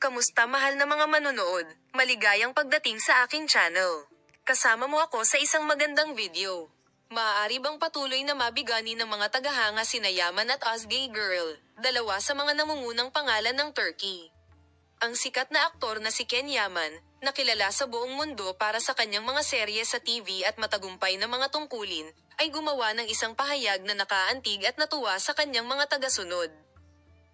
Kamusta mahal na mga manonood? Maligayang pagdating sa aking channel. Kasama mo ako sa isang magandang video. Maaari bang patuloy na mabigani ng mga tagahanga sina Yaman at Özge Girl, dalawa sa mga namungunang pangalan ng Turkey? Ang sikat na aktor na si Ken Yaman, nakilala sa buong mundo para sa kanyang mga serye sa TV at matagumpay na mga tungkulin, ay gumawa ng isang pahayag na nakaantig at natuwa sa kanyang mga tagasunod.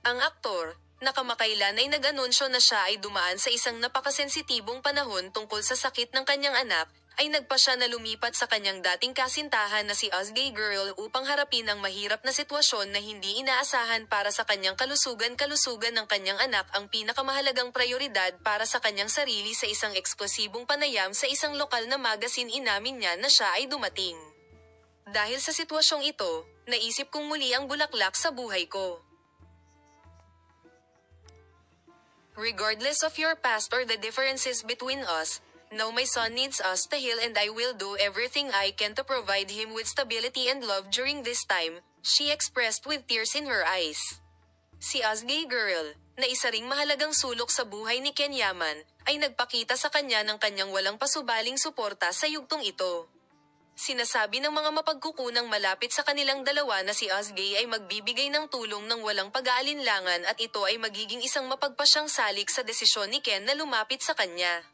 Ang aktor, na kamakailan ay nag-anunsyo na siya ay dumaan sa isang napakasensitibong panahon tungkol sa sakit ng kanyang anak, ay nagpa siya na lumipat sa kanyang dating kasintahan na si Özge Girl upang harapin ang mahirap na sitwasyon na hindi inaasahan para sa kanyang kalusugan ng kanyang anak ang pinakamahalagang prioridad para sa kanyang sarili. Sa isang eksplosibong panayam sa isang lokal na magazine, inamin niya na siya ay dumating. Dahil sa sitwasyong ito, naisip kong muli ang bulaklak sa buhay ko. Regardless of your past or the differences between us, now my son needs us to heal and I will do everything I can to provide him with stability and love during this time, she expressed with tears in her eyes. Si Özge Girl, na isa ring mahalagang sulok sa buhay ni Ken Yaman, ay nagpakita sa kanya ng kanyang walang pasubaling suporta sa yugtong ito. Sinasabi ng mga mapagkukunang malapit sa kanilang dalawa na si Özge ay magbibigay ng tulong ng walang pag-aalinlangan at ito ay magiging isang mapagpasyang salik sa desisyon ni Ken na lumapit sa kanya.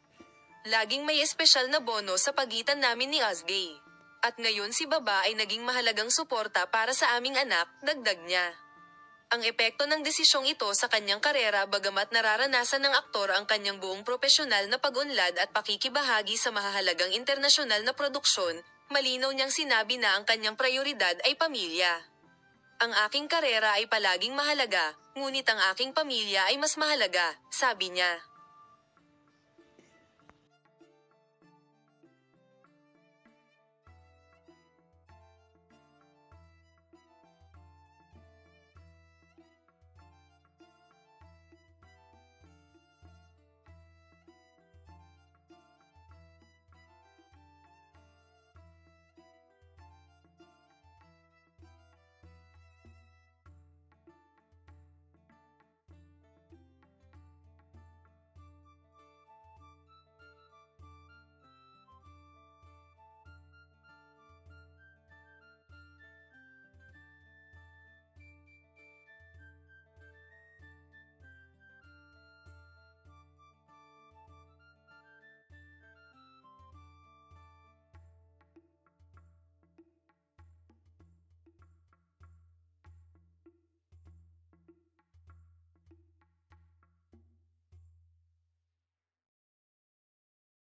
Laging may espesyal na bono sa pagitan namin ni Özge. At ngayon si Baba ay naging mahalagang suporta para sa aming anak, dagdag niya. Ang epekto ng desisyong ito sa kanyang karera, bagamat nararanasan ng aktor ang kanyang buong propesyonal na pag-unlad at pakikibahagi sa mahahalagang internasyonal na produksyon, malinaw niyang sinabi na ang kanyang prioridad ay pamilya. Ang aking karera ay palaging mahalaga, ngunit ang aking pamilya ay mas mahalaga, sabi niya.